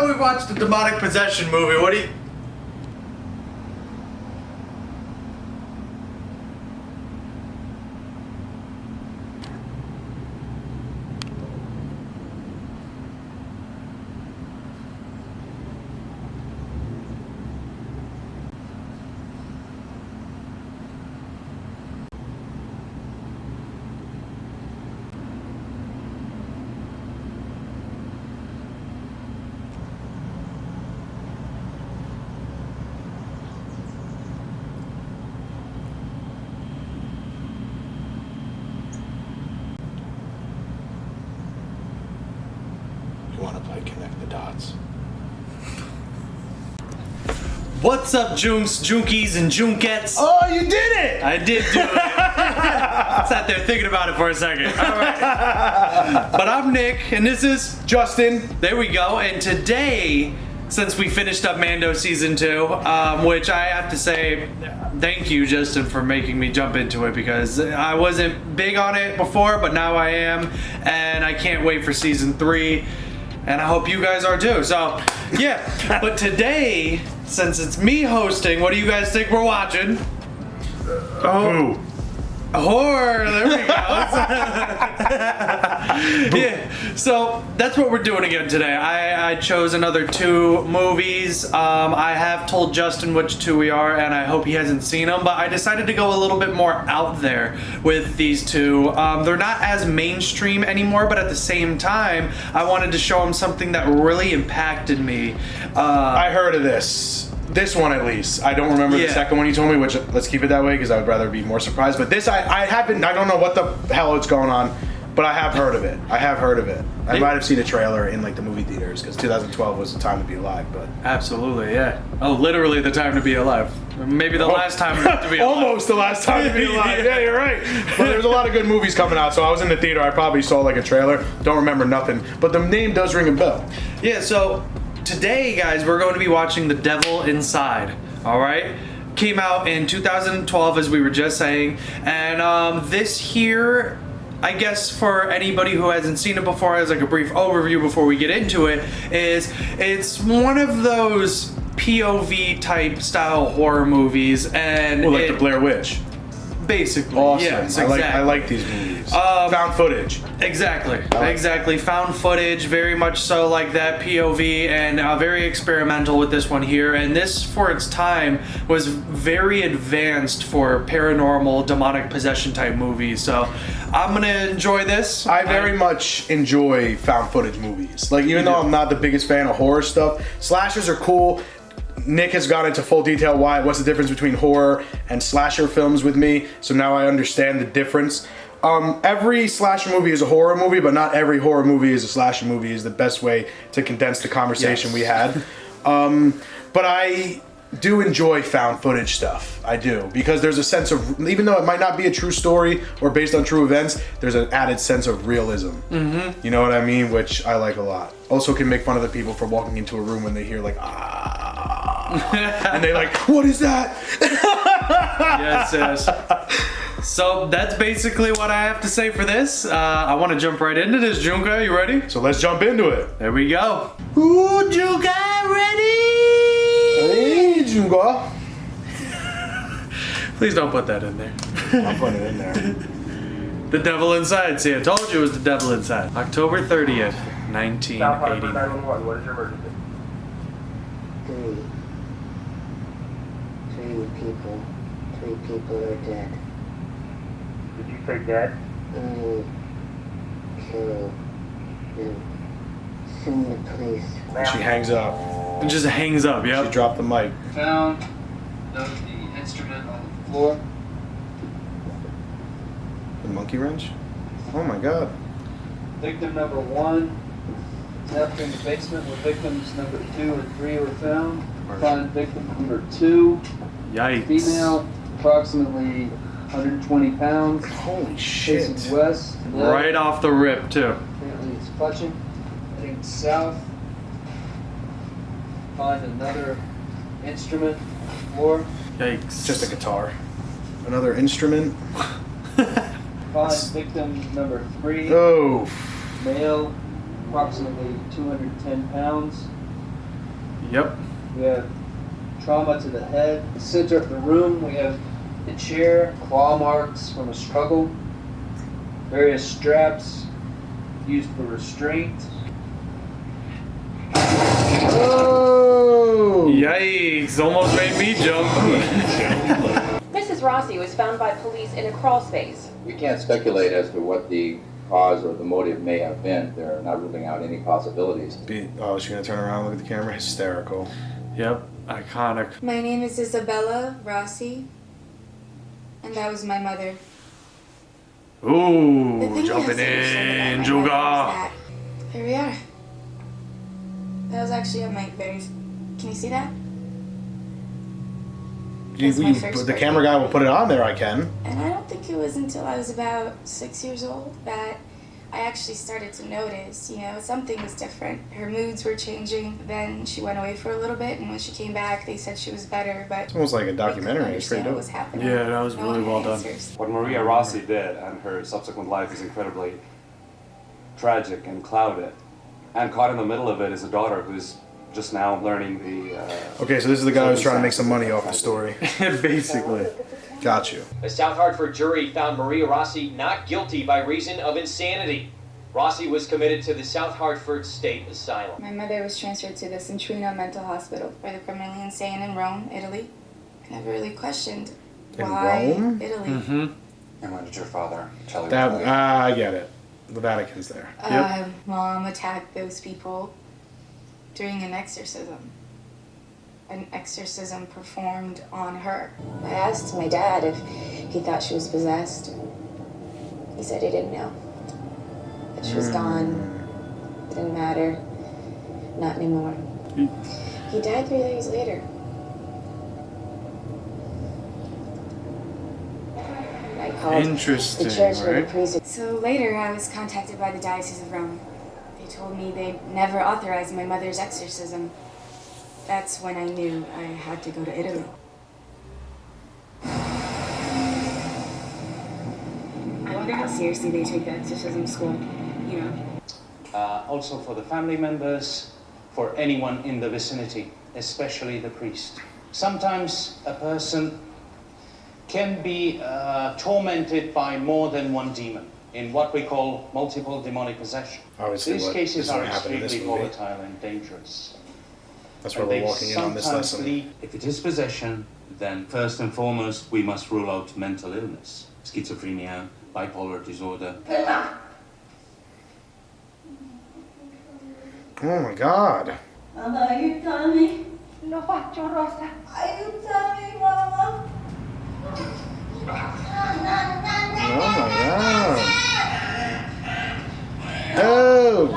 that we watched a demonic possession movie. What do you... Want to play Connect the Dots? What's up, Joonkies and Joonkettes? Oh, you did it! I did do it. Sat there thinking about it for a second. All right. But I'm Nick, and this is Justin. There we go. And today, since we finished up Mando Season 2, which I have to say, thank you, Justin, for making me jump into it, because I wasn't big on it before, but now I am, and I can't wait for Season 3. And I hope you guys are too. So, yeah. But today, since it's me hosting, what do you guys think we're watching? Oh. Horror, there we go. Yeah, so that's what we're doing again today. I chose another 2 movies. I have told Justin which 2 we are, and I hope he hasn't seen them, but I decided to go a little bit more out there with these 2. They're not as mainstream anymore, but at the same time, I wanted to show him something that really impacted me. I heard of this. This one at least. I don't remember the second one you told me, which let's keep it that way because I would rather be more surprised. But this, I don't know what the hell is going on, but I have heard of it. I might have seen a trailer in like the movie theaters because 2012 was the time to be alive. But absolutely, yeah. Oh, literally the time to be alive. Maybe the last time to be alive. Almost the last time to be alive. Yeah, you're right. But there's a lot of good movies coming out, so I was in the theater. I probably saw like a trailer. Don't remember nothing, but the name does ring a bell. Yeah, so today, guys, we're going to be watching The Devil Inside, all right? Came out in 2012, as we were just saying, and this here, I guess for anybody who hasn't seen it before, as like a brief overview before we get into it, is it's one of those POV type style horror movies, and well, like the Blair Witch. Basically, awesome. yes, exactly. I like these movies. Found footage. Exactly. Found footage, very much so like that POV, and very experimental with this one here. And this, for its time, was very advanced for paranormal, demonic possession type movies. So I'm gonna enjoy this. I very much enjoy found footage movies. Like, even though I'm not the biggest fan of horror stuff, slashers are cool. Nick has gone into full detail what's the difference between horror and slasher films with me, so now I understand the difference. Every slasher movie is a horror movie, but not every horror movie is a slasher movie, is the best way to condense the conversation we had. But I do enjoy found footage stuff. I do, because there's a sense of, even though it might not be a true story or based on true events, there's an added sense of realism. Mm-hmm. You know what I mean? Which I like a lot. Also can make fun of the people for walking into a room when they hear like, and they like, what is that? Yes. So that's basically what I have to say for this. I want to jump right into this. Joonka, you ready? So let's jump into it. There we go. Ooh, Joonka, ready? Hey, Joonka. Please don't put that in there. I'll put it in there. The Devil Inside. See, I told you it was The Devil Inside. October 30th, 1989. 911, what is your emergency? 3 people are dead. Did you say dead? Killed. Soon the police. She hangs up. It just hangs up, yep. She dropped the mic. Found the instrument on the floor. The monkey wrench? Oh my god. Victim number 1 left in the basement where victims number 2 and 3 were found. Find victim number 2. Yikes. Female, approximately 120 pounds. Holy shit. Facing west. Right off the rip, too. Apparently it's clutching. Heading south. Find another instrument on the floor. Yikes. Just a guitar. Another instrument. Find victim number 3. Oh. Male, approximately 210 pounds. Yep. We have trauma to the head. The center of the room, we have the chair, claw marks from a struggle, various straps used for restraint. Oh! Yikes! Almost made me jump. Mrs. Rossi was found by police in a crawl space. We can't speculate as to what the cause or the motive may have been. They're not ruling out any possibilities. Oh, she's gonna turn around and look at the camera? Hysterical. Yep. Iconic. My name is Isabella Rossi, and that was my mother. The Ooh, thing jumping you have to understand in, about my mother is Juga. that- Here we are. That was actually on my very. Can you see that? That's my first The camera guy will put it on there, I can. And I don't think it was until I was about 6 years old that I actually started to notice, something was different. Her moods were changing. Then she went away for a little bit, and when she came back, they said she was better, but It's almost like a they couldn't documentary. It's pretty understand what dope. was happening. Yeah, that was No really one well had done. answers. What Maria Rossi did and her subsequent life is incredibly tragic and clouded. And caught in the middle of it is a daughter who's just now learning the... Okay, so this is the guy who's trying to make some money off the story. Basically. Got you. A South Hartford jury found Maria Rossi not guilty by reason of insanity. Rossi was committed to the South Hartford State Asylum. My mother was transferred to the Centrino Mental Hospital for the criminally insane in Rome, Italy. I never really questioned In why Rome? Italy. Mm-hmm. And when did your father tell you That I get it. The Vatican's there. Mom attacked those people during an exorcism. An exorcism performed on her. I asked my dad if he thought she was possessed. He said he didn't know. That she was gone. It didn't matter. Not anymore. He died 3 days later. I called Interesting, the church where right? the priest. So later, I was contacted by the Diocese of Rome. They told me they'd never authorized my mother's exorcism. That's when I knew I had to go to Italy. I wonder how seriously they take the exorcism school, Also for the family members, for anyone in the vicinity, especially the priest. Sometimes a person can be tormented by more than one demon in what we call multiple demonic possession. Obviously, These what cases is are gonna happen in this extremely movie. volatile and dangerous. That's where And we're they walking in on this sometimes lesson. lead- If it is possession, then first and foremost we must rule out mental illness, schizophrenia, bipolar disorder. Oh my god. Mamma, aiutami. Lo faccio, Rosa. Aiutami, mamma. Oh my god. Oh!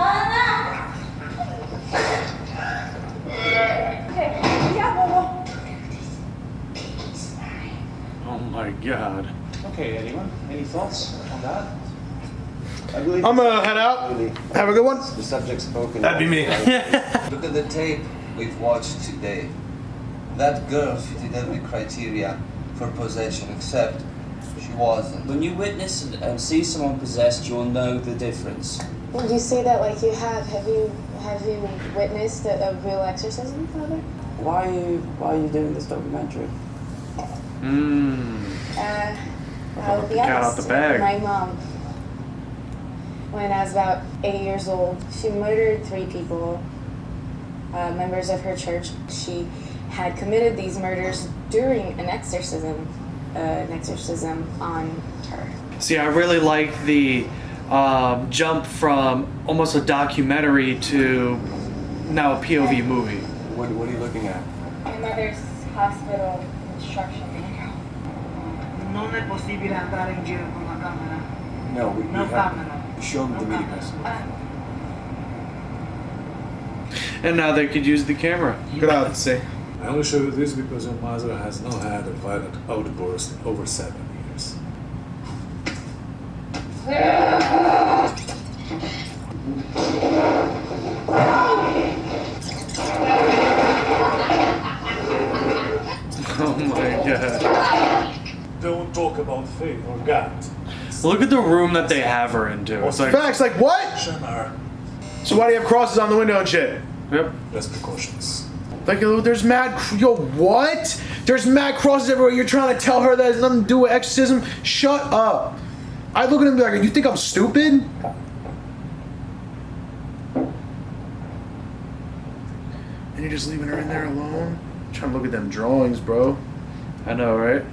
Oh my god. Okay, anyone? Any thoughts on that? I'm gonna head out. Have a good one. The subject spoken. That'd be me. Look at the tape we've watched today. That girl fitted every criteria for possession except she wasn't. When you witness and see someone possessed, you'll know the difference. Would you say that like you have? Have you witnessed a real exorcism, Father? Why are you doing this documentary? I'll be the cat out honest. the bag. My mom, when I was about 8 years old, she murdered 3 people, members of her church. She had committed these murders during an exorcism on her. See, I really like the jump from almost a documentary to now a POV movie. What are you looking at? My mother's hospital instruction manual. Non è possibile andare in giro con la camera. No, we No camera. show them the meeting place. And now they could use the camera. Grazie. I only show you this because your mother has not had a violent outburst in over 7 years. Oh my god. Don't talk about faith or God. Look at the room that they have her into. It's like, Facts, like what? Shamar. So why do you have crosses on the window and shit? yep. Less precautions. Like, there's mad, yo, what? There's mad crosses everywhere. You're trying to tell her that has nothing to do with exorcism? Shut up. I look at him and be like, you think I'm stupid? And you're just leaving her in there alone? I'm trying to look at them drawings, bro. I know, right?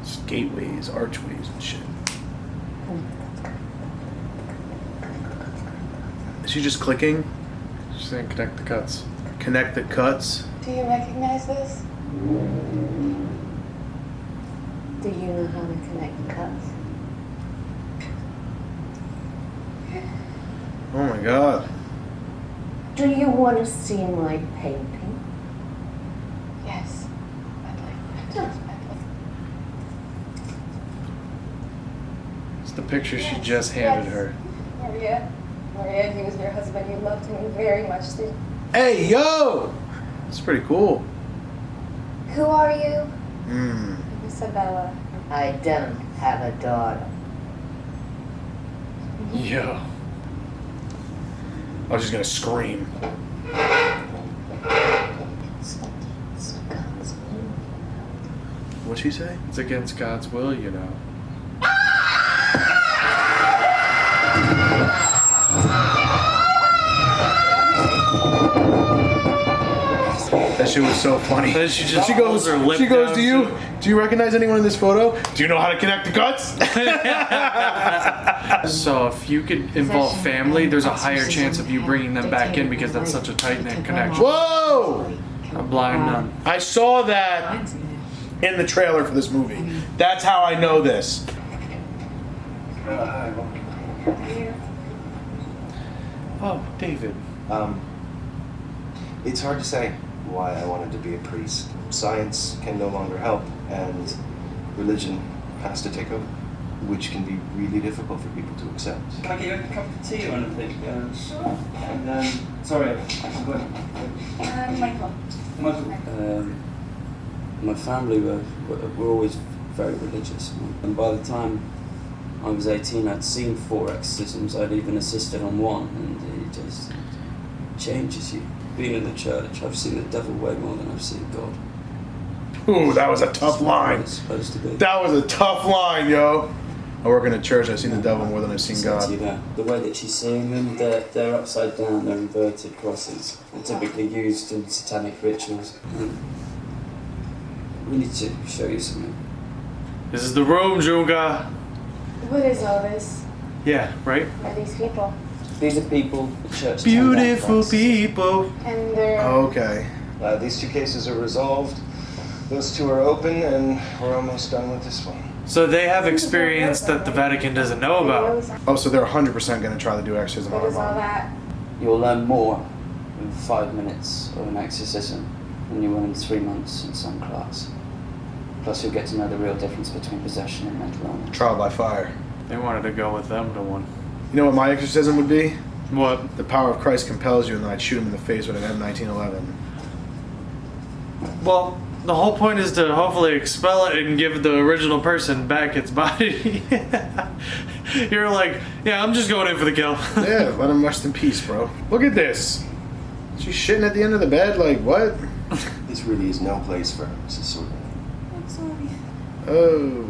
It's gateways, archways, and shit. Is she just clicking? She's saying connect the cuts. Connect the cuts? Do you recognize this? Do you know how to connect the cuts? Oh my god. Do you want to see my painting? Yes. I'd like. It's the picture she just handed her. Maria, he was your husband. You loved me very much. Hey, yo! It's pretty cool. Who are you? Isabella. I don't have a daughter. Yo. I was just gonna scream. What'd she say? It's against God's will, you know. That shit was so funny. Then she just goes, her lip she goes, down do you recognize anyone in this photo? Do you know how to connect the cuts? So if you could involve family, there's a higher chance of you bringing them back in because that's such a tight-knit connection. Whoa! A blind nun. I saw that in the trailer for this movie. That's how I know this. Oh, David. It's hard to say why I wanted to be a priest. Science can no longer help, and religion has to take over, which can be really difficult for people to accept. Can I get you a cup of tea or anything? Sure. And sorry, I'm going. Michael. My family were always very religious, and by the time I was 18, I'd seen 4 exorcisms. I'd even assisted on one, and it just changes you. Being in the church, I've seen the devil way more than I've seen God. Ooh, that was a tough line. It's supposed to be. That was a tough line, yo. I work in a church. I've seen the devil more than I've seen God. The way that she's seeing them, they're upside down. They're inverted crosses. They're typically used in satanic rituals. We need to show you something. This is the room, Joonka. What is all this? Yeah, right? Who are these people? These are people the church. Beautiful people. And they're. Okay. These 2 cases are resolved. Those 2 are open, and we're almost done with this one. So they have experience that the Vatican doesn't know about. Oh, so they're 100% going to try to do exorcism on What our is all mom. that? You'll learn more in 5 minutes of an exorcism than you will in 3 months in some class. Plus, you'll get to know the real difference between possession and mental illness. Trial by fire. They wanted to go with them to one. You know what my exorcism would be? What? The power of Christ compels you, and then I'd shoot him in the face with an M1911. Well, the whole point is to hopefully expel it and give the original person back its body. You're like, yeah, I'm just going in for the kill. Yeah, let him rest in peace, bro. Look at this. She's shitting at the end of the bed, like, what? This really is no place for her, Mrs. Sorkin. I'm sorry. Oh.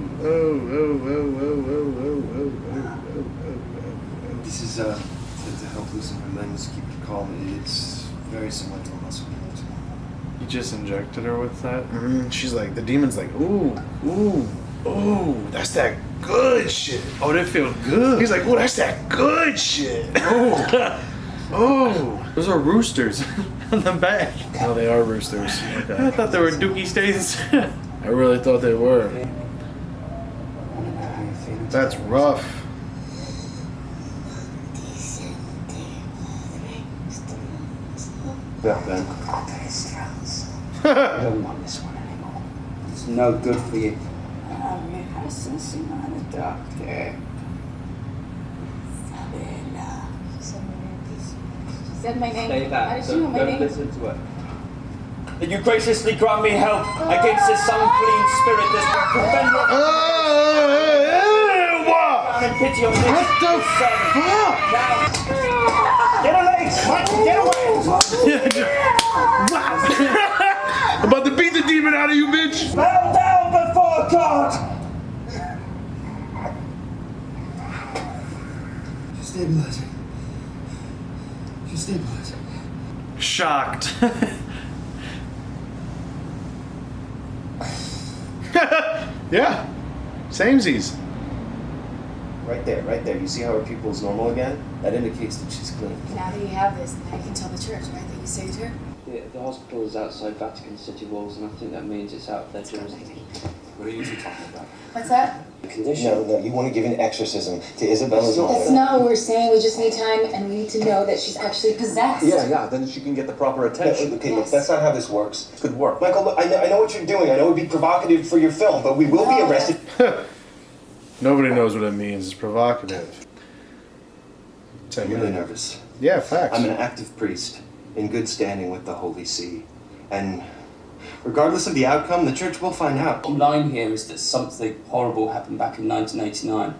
This is to help loosen her limbs, keep her calm. It's very similar to a muscle relax. You just injected her with that? Mm-hmm. She's like, the demon's like, ooh, that's that good shit. Oh, they feel good. He's like, ooh, that's that good shit. Oh, those are roosters on the back. Oh, they are roosters. Okay. I thought they were dookie stains. I really thought they were. That's rough. Yeah, Ben. I don't want this one anymore. It's no good for you. She said my name. Stay How back. did she know Don't, my don't name? listen to her. That you graciously grant me help against this unclean spirit that's been prevented. Pity on me. What the fuck? Get her legs! Get away! About to beat the demon out of you, bitch. Bow down before God. She's stabilizing. She's stabilizing. Shocked. Yeah. Samesies. Right there. You see how her pupil's normal again? That indicates that she's clean. Now that you have this, now you can tell the church, right, that you saved her? Yeah, the hospital is outside Vatican City walls, and I think that means it's out of their jurisdiction. What are you two talking about? What's that? The condition. No, you want to give an exorcism to Isabella's mother. That's not what we're saying. We just need time, and we need to know that she's actually possessed. Yeah, then she can get the proper attention. Okay, look, Yes. that's not how this works. It could work. Michael, look, I know what you're doing. I know it'd be provocative for your film, but we will be arrested. Nobody knows what it means. It's provocative. I'm really nervous. Yeah, facts. I'm an active priest in good standing with the Holy See. And regardless of the outcome, the church will find out. The line here is that something horrible happened back in 1989,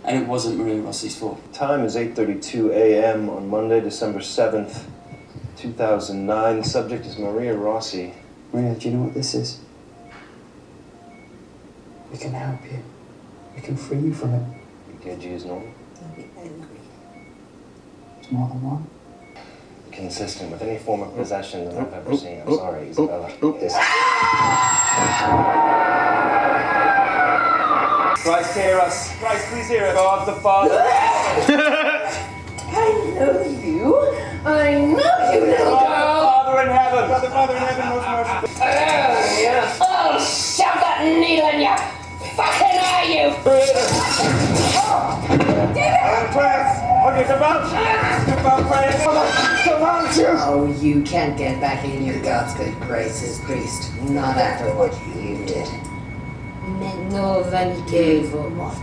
and it wasn't Maria Rossi's fault. Time is 8:32 a.m. on Monday, December 7th, 2009. The subject is Maria Rossi. Maria, do you know what this is? We can help you. We can free you from it. EKG is normal. Don't be angry. It's more than one. Consistent with any form of possession that I've ever seen. I'm sorry, Isabella. This Christ, hear us. Christ, please hear us. God the Father. I know you. I know you, little God girl. the Father in heaven. God the Father in heaven, most merciful. Oh, yeah. Oh, shove that needle in your fucking eye, you. Oh, you can't get back in your God's good graces, priest. Not after what you did. No vanichevo morto.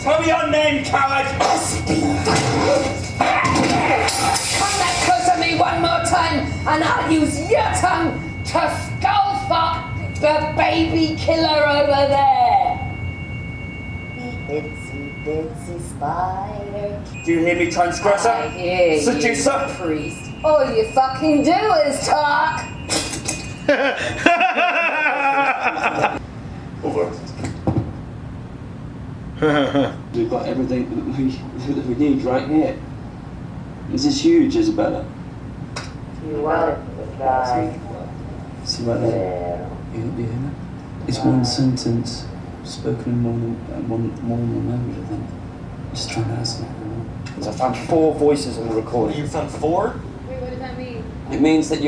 Tell me your name, coward! Come that close to me one more time, and I'll use your tongue to skull fuck the baby killer over there. The itsy bitsy spider. Do you hear me, transgressor? I hear Seducer? you, priest. All you fucking do is talk. over. We've got everything that we need right here. This is huge, Isabella. You want it, guy. See right there? You hear that? It's one sentence spoken in more than one language, I think. Just trying to ask everyone. I found 4 voices in the recording. You found 4? Wait, what does that mean? It means that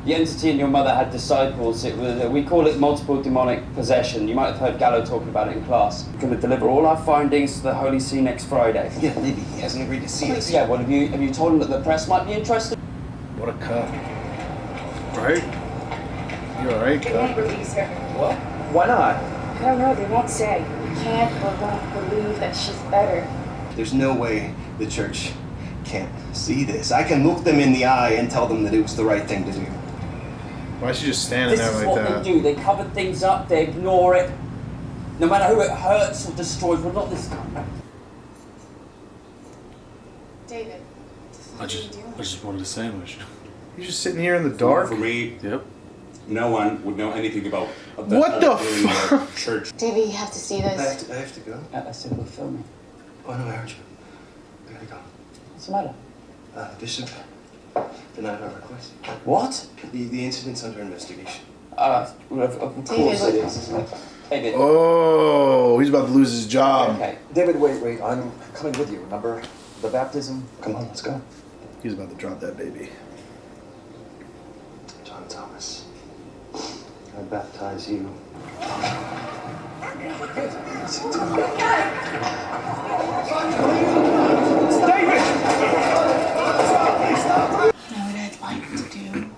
the entity in your mother had disciples. It was, we call it multiple demonic possession. You might have heard Gallo talking about it in class. We're going to deliver all our findings to the Holy See next Friday. Yeah, maybe. He hasn't agreed to see us. Yeah, well, have you told him that the press might be interested? What a cut. Right? You alright, They won't cut? release her. What? Why not? I don't know, they won't say. We can't or won't believe that she's better. There's no way the church can't see this. I can look them in the eye and tell them that it was the right thing to do. Why is she just standing This there is like what that? they do. They cover things up, they ignore it. No matter who it hurts or destroys, well, not this time. David. I just wanted a sandwich. You're just sitting here in the dark? For me, Yep. no one would know anything about What the fuck? Church. David, you have to see this. I have to go. I said we're filming. Oh no, I heard you. I gotta go. What's the matter? Bishop denied our request. What? The incident's under investigation. Of course it is, isn't it? David. Oh, he's about to lose his job. Okay. David, wait. I'm coming with you, remember? The baptism? Come on, let's go. He's about to drop that baby. John Thomas, I baptize you. Now what I'd like to do,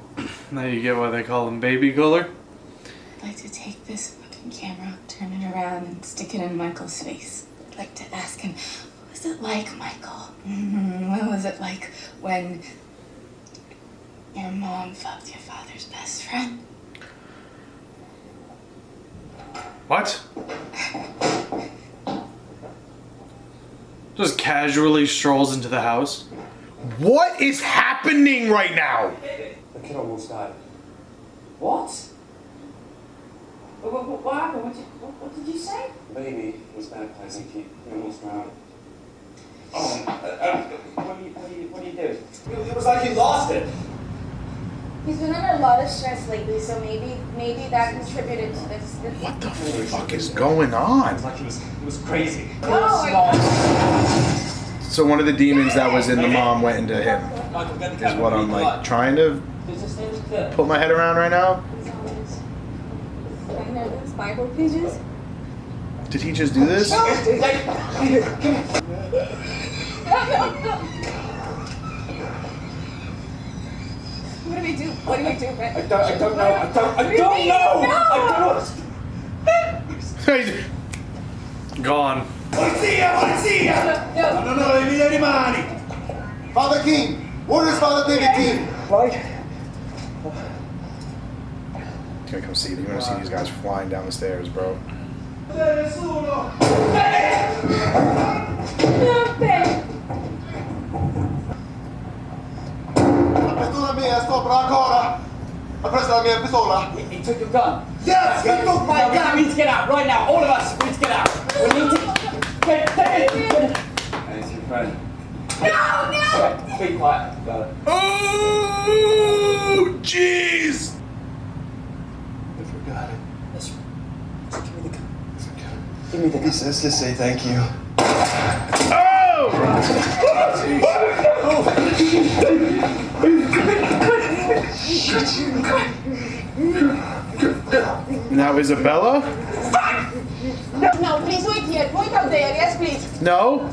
Now you get why they call him baby cooler? I'd like to take this fucking camera, turn it around, and stick it in Michael's face. I'd like to ask him, what was it like, Michael? What was it like when your mom fucked your father's best friend? What? Just casually strolls into the house. What is happening right now? The kid almost died. What? What happened? What did you say? The baby was baptized and he almost drowned. What do you do? It was like he lost it. He's been under a lot of stress lately, so maybe that contributed to this. What the fuck is going on? It was crazy. So one of the demons that was in the mom went into him. Is what I'm like trying to put my head around right now. I know those Bible pages. Did he just do this? What do we do? What do we do, Brett? I don't know. Gone. Polizia! No, le mie rimani! Father King! Where is Father David King? Right. You gotta come see. You wanna see these guys flying down the stairs, bro? Pistola mia, sopra ancora! Ha preso la mia pistola! He took your gun. Yes, he took my gun! We need to get out right now. All of us need to get out. We need to get Hey, it's your friend. No! Okay, be quiet. Got it. Oh, jeez! I forgot it. Just give me the gun. Give me the gun. He says to say thank you. Now Isabella? No, please wait here. Wait out there. Yes, please. No?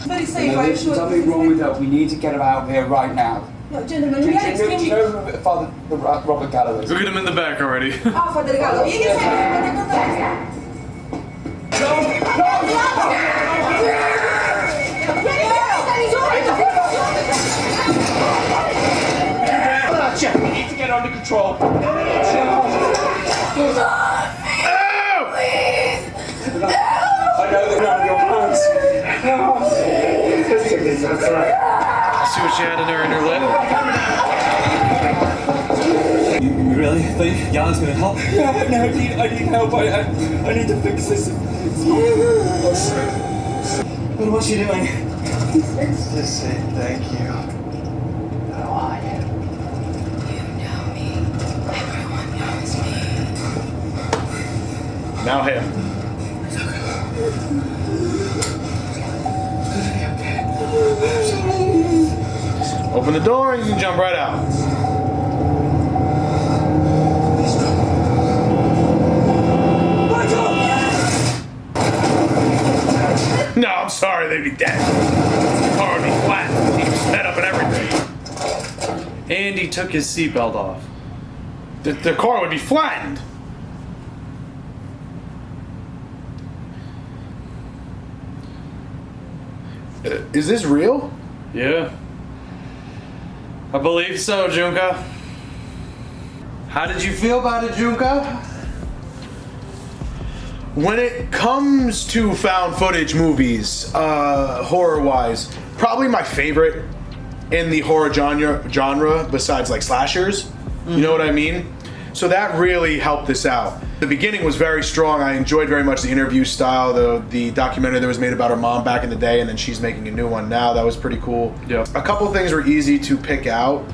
Very safe, No, I'm there's sure. something wrong with her. We need to get her out of here right now. No, gentlemen, we are extremely... You know Father Robert Galloway? Look at him in the back already. Ah, Father Gallo. You can We need to get her under control. I know they're out of your hands. See what she had in her lip? You really think Jan's gonna help? Yeah, no, I need help. I need to fix this. What's she doing? Just say thank you. Who are you? You know me. Everyone knows me. Now him. Open the door and you can jump right out. No, I'm sorry, they'd be dead. The car would be flat. He'd be sped up and everything. And he took his seatbelt off. The car would be flattened. Is this real? Yeah. I believe so, Joonka. How did you feel about it, Joonka? When it comes to found footage movies, horror-wise, probably my favorite in the horror genre besides like slashers. You know what I mean? So that really helped this out. The beginning was very strong. I enjoyed very much the interview style, the documentary that was made about her mom back in the day, and then she's making a new one now. That was pretty cool. Yeah. A couple things were easy to pick out.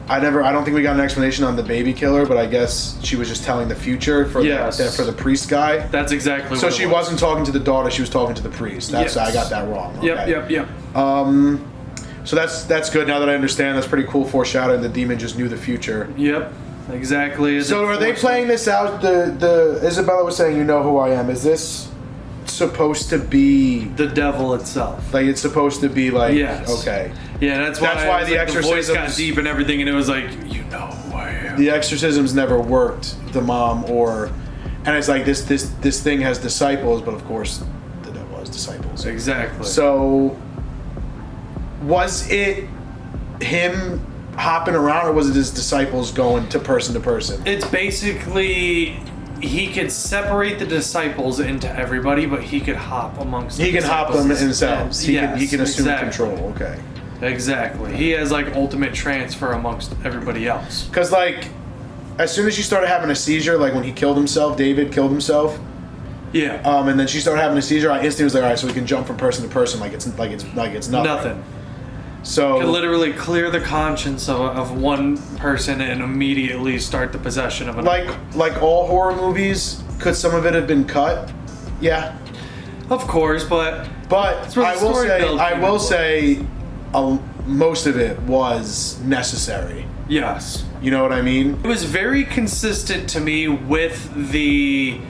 I don't think we got an explanation on the baby killer, but I guess she was just telling the future for the priest guy. That's exactly so what she it was. wasn't talking to the daughter, she was talking to the priest. That's Yes. I got that wrong. Okay. Yep. So that's good now that I understand. That's pretty cool foreshadowing. The demon just knew the future. Yep. Exactly. So are they playing this out? The Isabella was saying, "You know who I am." Is this supposed to be the devil itself? Like it's supposed to be like yes. Okay. Yeah, that's why the the voice got exorcisms deep and everything, and it was like, you know who I am. The exorcisms never worked. The mom and it's like this thing has disciples, but of course the devil has disciples. Exactly. So was it him hopping around, or was it his disciples going to person? It's basically he could separate the disciples into everybody, but he could hop amongst He can hop them himself. He can assume exactly. control. Okay. Exactly. He has like ultimate transfer amongst everybody else. Because like, as soon as she started having a seizure, like when he killed himself, David killed himself. Yeah. And then she started having a seizure. I instantly was like, all right, so we can jump from person to person, like it's nothing. Nothing. So could literally clear the conscience of one person and immediately start the possession of another. Like all horror movies, could some of it have been cut? Yeah. Of course, but I will say, most of it was necessary. Yes. You know what I mean? It was very consistent to me with the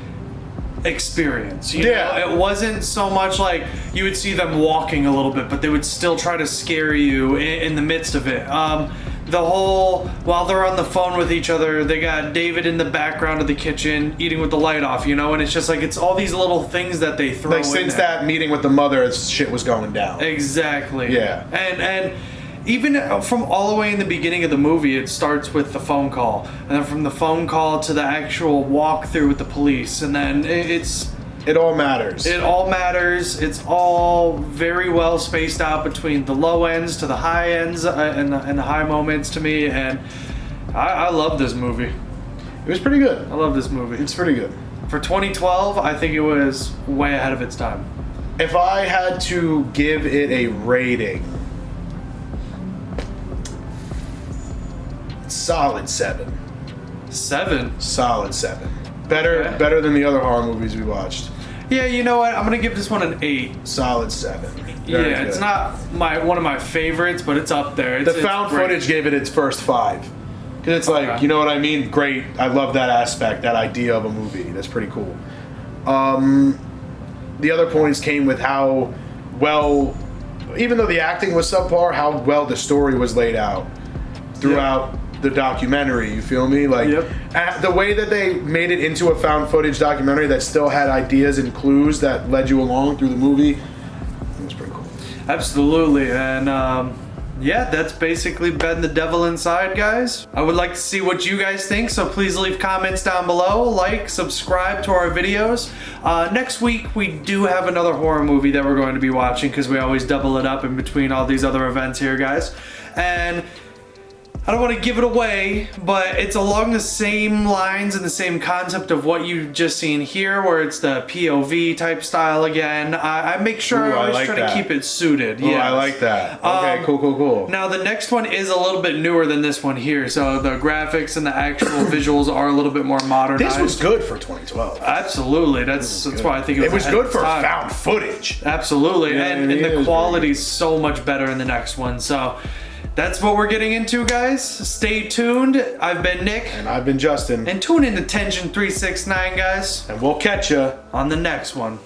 experience. You know, it wasn't so much like you would see them walking a little bit, but they would still try to scare you in the midst of it. The whole, while they're on the phone with each other, they got David in the background of the kitchen eating with the light off, you know, and it's just like, it's all these little things that they throw in since there. that meeting with the mother, shit was going down. Exactly. Yeah. And even from all the way in the beginning of the movie, it starts with the phone call, and then from the phone call to the actual walkthrough with the police, and then it all matters. It all matters. It's all very well spaced out between the low ends to the high ends and the high moments to me, and I love this movie. It was pretty good. I love this movie. It's pretty good. For 2012, I think it was way ahead of its time. If I had to give it a rating, solid 7. 7? Solid 7. Better than the other horror movies we watched. Yeah, you know what? I'm gonna give this one an 8. Solid 7. Very good. It's not one of my favorites, but it's up there. The found footage gave it its first 5. Because it's like, you know what I mean? Great. I love that aspect, that idea of a movie. That's pretty cool. The other points came with how well, even though the acting was subpar, how well the story was laid out throughout the documentary. You feel me? Like the way that they made it into a found footage documentary that still had ideas and clues that led you along through the movie. It was pretty cool. Absolutely. And yeah, that's basically been The Devil Inside, guys. I would like to see what you guys think, so please leave comments down below, like, subscribe to our videos. Next week we do have another horror movie that we're going to be watching, because we always double it up in between all these other events here, guys. And I don't want to give it away, but it's along the same lines and the same concept of what you've just seen here, where it's the POV type style again. I make sure I always try to keep it suited. Yeah, I like that. Okay, cool. Now the next one is a little bit newer than this one here, so the graphics and the actual visuals are a little bit more modernized. This was good for 2012. Absolutely, that's why I think it was good for found footage. Absolutely, and the quality's so much better in the next one. So that's what we're getting into, guys. Stay tuned. I've been Nick. And I've been Justin. And tune in to Tension 369, guys. And we'll catch ya on the next one.